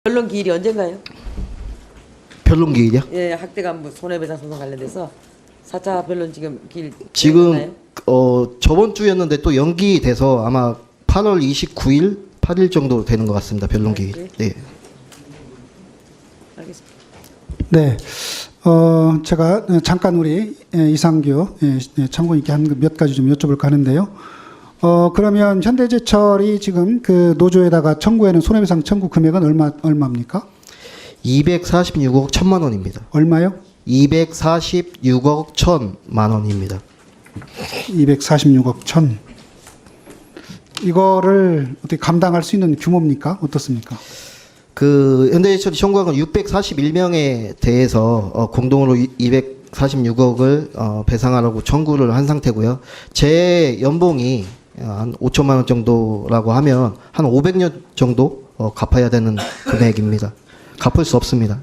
변론 기일이 언젠가요? 변론 기일이요? 예, 학대 간부 손해배상 소송 관련돼서 4차 변론 지금 기일 지금 되나요? 저번 주였는데 또 연기돼서 아마 8월 29일, 8일 정도 되는 것 같습니다. 변론 기일. 네. 알겠습니다. 네. 제가 잠깐 우리 이상규 참고인께 한 몇 가지 좀 여쭤볼까 하는데요. 그러면 현대제철이 지금 그 노조에다가 청구하는 손해배상 청구 금액은 얼마입니까? 246억 1천만 원입니다. 얼마요? 246억 1천만 원입니다. 246억 천. 이거를 어떻게 감당할 수 있는 규모입니까? 어떻습니까? 그 현대제철이 청구한 건 641명에 대해서 공동으로 246억을 배상하라고 청구를 한 상태고요. 제 연봉이 한 5천만 원 정도라고 하면 한 500년 정도 갚아야 되는 금액입니다. 갚을 수 없습니다.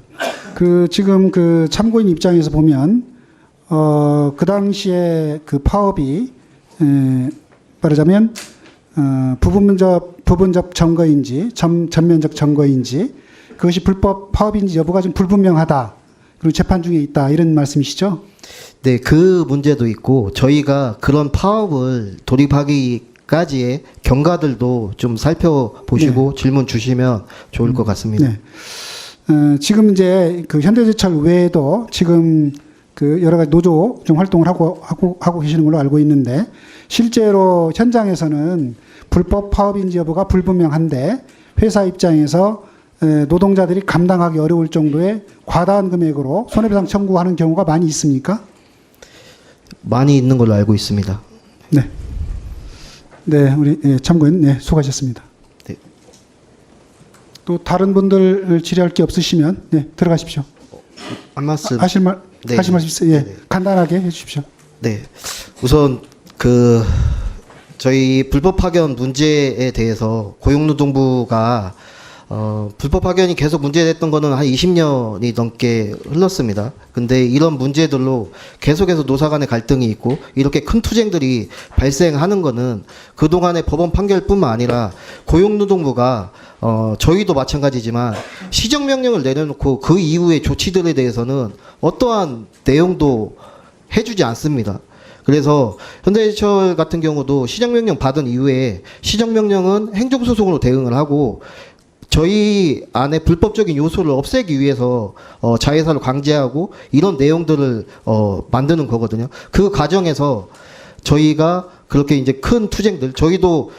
그 지금 그 참고인 입장에서 보면 그 당시에 그 파업이 말하자면 부분적 점거인지 전면적 점거인지 그것이 불법 파업인지 여부가 좀 불분명하다. 그리고 재판 중에 있다. 이런 말씀이시죠? 네, 그 문제도 있고 저희가 그런 파업을 돌입하기까지의 경과들도 좀 살펴보시고 질문 주시면 좋을 것 같습니다. 네. 지금 이제 그 현대제철 외에도 지금 그 여러 가지 노조 좀 활동을 하고 계시는 걸로 알고 있는데 실제로 현장에서는 불법 파업인지 여부가 불분명한데 회사 입장에서 노동자들이 감당하기 어려울 정도의 과다한 금액으로 손해배상 청구하는 경우가 많이 있습니까? 많이 있는 걸로 알고 있습니다. 네. 네, 우리 참고인 수고하셨습니다. 네. 또 다른 분들 질의할 게 없으시면 들어가십시오. 한 말씀 하실 말씀 있으세요? 예. 네. 간단하게 해 주십시오. 네. 우선 저희 불법 파견 문제에 대해서 고용노동부가 불법 파견이 계속 문제됐던 거는 한 20년이 넘게 흘렀습니다. 근데 이런 문제들로 계속해서 노사 간의 갈등이 있고 이렇게 큰 투쟁들이 발생하는 거는 그동안의 법원 판결뿐만 아니라 고용노동부가 저희도 마찬가지지만 시정명령을 내려놓고 그 이후의 조치들에 대해서는 어떠한 내용도 해주지 않습니다. 그래서 현대제철 같은 경우도 시정명령 받은 이후에 시정명령은 행정소송으로 대응을 하고 저희 안에 불법적인 요소를 없애기 위해서 자회사를 강제하고 이런 내용들을 만드는 거거든요. 그 과정에서 저희가 그렇게 이제 큰 투쟁들, 저희도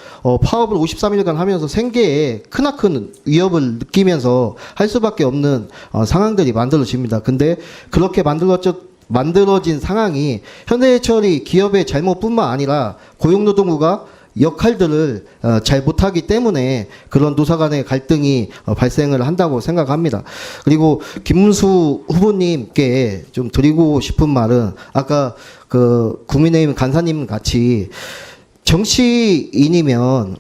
파업을 53일간 하면서 생계에 크나큰 위협을 느끼면서 할 수밖에 없는 상황들이 만들어집니다. 근데 그렇게 만들어진 상황이 현대제철이 기업의 잘못뿐만 아니라 고용노동부가 역할들을 잘 못하기 때문에 그런 노사 간의 갈등이 발생을 한다고 생각합니다. 그리고 김문수 후보님께 좀 드리고 싶은 말은 아까 그 국민의힘 간사님 같이 정치인이면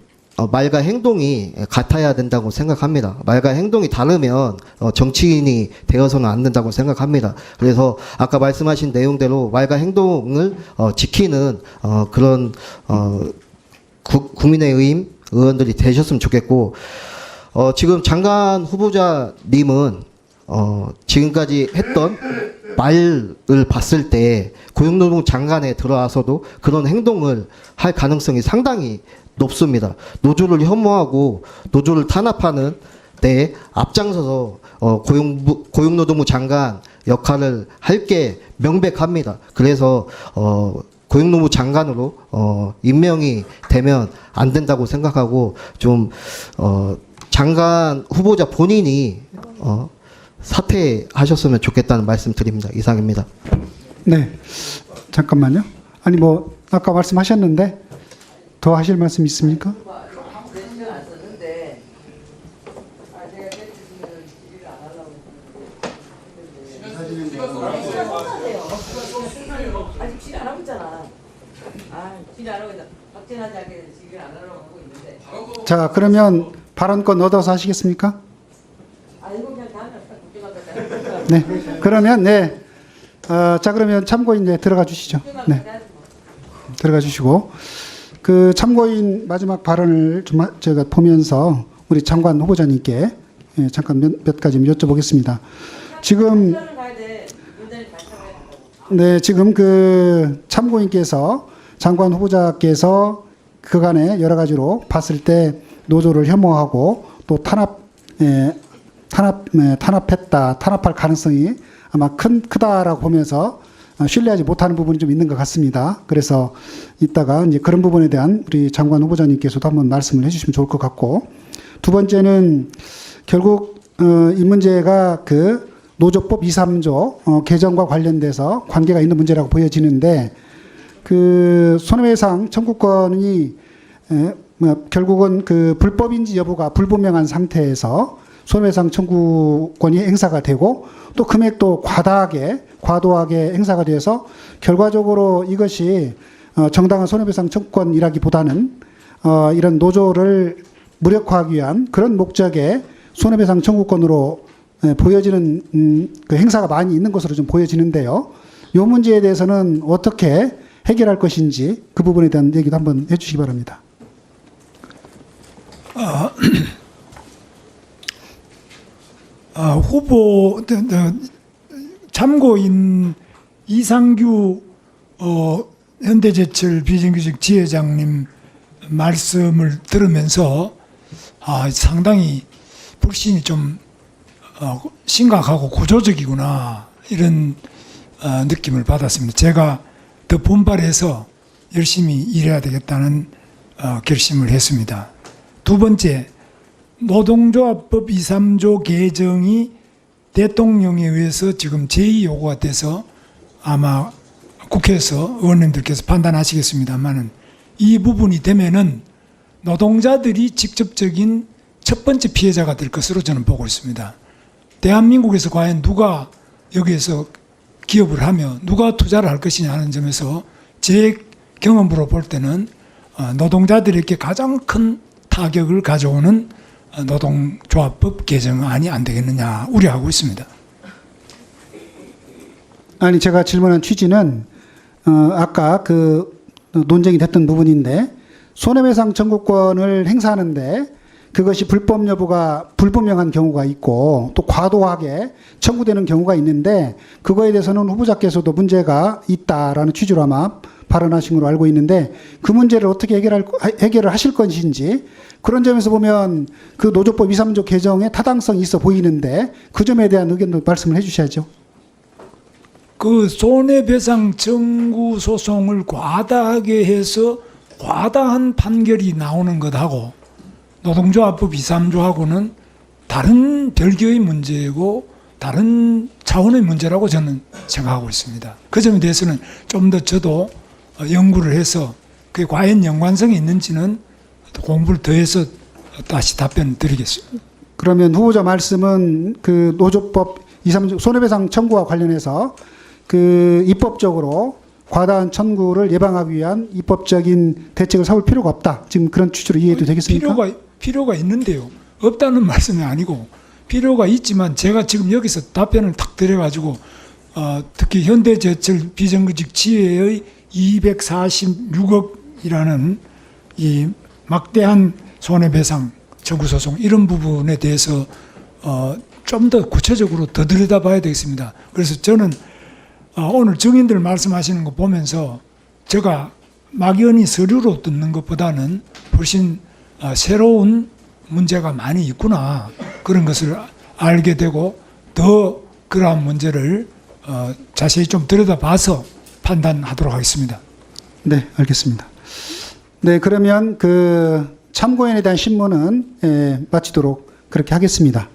말과 행동이 같아야 된다고 생각합니다. 말과 행동이 다르면 정치인이 되어서는 안 된다고 생각합니다. 그래서 아까 말씀하신 내용대로 말과 행동을 지키는 그런 국민의힘 의원들이 되셨으면 좋겠고 지금 장관 후보자님은 지금까지 했던 말을 봤을 때 고용노동 장관에 들어와서도 그런 행동을 할 가능성이 상당히 높습니다. 노조를 혐오하고 노조를 탄압하는 데 앞장서서 고용노동부 장관 역할을 할 게 명백합니다. 그래서 고용노동부 장관으로 임명이 되면 안 된다고 생각하고 좀 장관 후보자 본인이 사퇴하셨으면 좋겠다는 말씀 드립니다. 이상입니다. 네. 잠깐만요. 아니 뭐 아까 말씀하셨는데 더 하실 말씀 있습니까? 아직 질의 안 하고 있잖아. 질의 안 하고 있다. 확진하지 않게 질의 안 하려고 하고 있는데. 자, 그러면 발언권 얻어서 하시겠습니까? 이거 그냥 다음에 국정감사 네. 그러면 자, 그러면 참고인 들어가 주시죠. 네. 들어가 주시고 그 참고인 마지막 발언을 좀 제가 보면서 우리 장관 후보자님께 예, 잠깐 몇 가지 여쭤보겠습니다. 지금 시간을 가야 돼. 문제를 잘 참아야 된다고. 네, 지금 그 참고인께서 장관 후보자께서 그간에 여러 가지로 봤을 때 노조를 혐오하고 또 탄압했다, 탄압할 가능성이 아마 크다라고 보면서 신뢰하지 못하는 부분이 좀 있는 것 같습니다. 그래서 이따가 이제 그런 부분에 대한 우리 장관 후보자님께서도 한번 말씀을 해주시면 좋을 것 같고, 두 번째는 결국 이 문제가 그 노조법 2, 3조 개정과 관련돼서 관계가 있는 문제라고 보여지는데, 그 손해배상 청구권이 결국은 그 불법인지 여부가 불분명한 상태에서 손해배상 청구권이 행사가 되고 또 금액도 과도하게 행사가 돼서 결과적으로 이것이 정당한 손해배상 청구권이라기보다는 이런 노조를 무력화하기 위한 그런 목적의 손해배상 청구권으로 보여지는 그 행사가 많이 있는 것으로 좀 보여지는데요. 이 문제에 대해서는 어떻게 해결할 것인지 그 부분에 대한 얘기도 한번 해주시기 바랍니다. 후보 참고인 이상규 현대제철 비정규직 지회장님 말씀을 들으면서 상당히 불신이 좀 심각하고 구조적이구나 이런 느낌을 받았습니다. 제가 더 분발해서 열심히 일해야 되겠다는 결심을 했습니다. 두 번째, 노동조합법 2, 3조 개정이 대통령에 의해서 지금 제2요구가 돼서 아마 국회에서 의원님들께서 판단하시겠습니다만은 이 부분이 되면은 노동자들이 직접적인 첫 번째 피해자가 될 것으로 저는 보고 있습니다. 대한민국에서 과연 누가 여기에서 기업을 하며 누가 투자를 할 것이냐 하는 점에서 제 경험으로 볼 때는 노동자들에게 가장 큰 타격을 가져오는 노동조합법 개정안이 안 되겠느냐 우려하고 있습니다. 아니, 제가 질문한 취지는 아까 그 논쟁이 됐던 부분인데, 손해배상 청구권을 행사하는데 그것이 불법 여부가 불분명한 경우가 있고 또 과도하게 청구되는 경우가 있는데, 그거에 대해서는 후보자께서도 문제가 있다라는 취지로 아마 발언하신 걸로 알고 있는데, 그 문제를 어떻게 해결을 하실 것인지, 그런 점에서 보면 그 노조법 2, 3조 개정에 타당성이 있어 보이는데 그 점에 대한 의견도 말씀을 해주셔야죠. 그 손해배상 청구 소송을 과다하게 해서 과다한 판결이 나오는 것하고 노동조합법 2, 3조하고는 다른 별개의 문제고 다른 차원의 문제라고 저는 생각하고 있습니다. 그 점에 대해서는 좀 더 저도 연구를 해서 그게 과연 연관성이 있는지는 공부를 더해서 다시 답변 드리겠습니다. 그러면 후보자 말씀은 그 노조법 2, 3조 손해배상 청구와 관련해서 그 입법적으로 과다한 청구를 예방하기 위한 입법적인 대책을 세울 필요가 없다, 지금 그런 취지로 이해도 되겠습니까? 필요가 있는데요. 없다는 말씀이 아니고 필요가 있지만 제가 지금 여기서 답변을 탁 드려가지고 특히 현대제철 비정규직 지회의 246억이라는 이 막대한 손해배상 청구소송 이런 부분에 대해서 좀 더 구체적으로 더 들여다봐야 되겠습니다. 그래서 저는 오늘 증인들 말씀하시는 거 보면서 제가 막연히 서류로 듣는 것보다는 훨씬 새로운 문제가 많이 있구나 그런 것을 알게 되고 더 그러한 문제를 자세히 좀 들여다봐서 판단하도록 하겠습니다. 네, 알겠습니다. 네, 그러면 그 참고인에 대한 신문은 마치도록 그렇게 하겠습니다.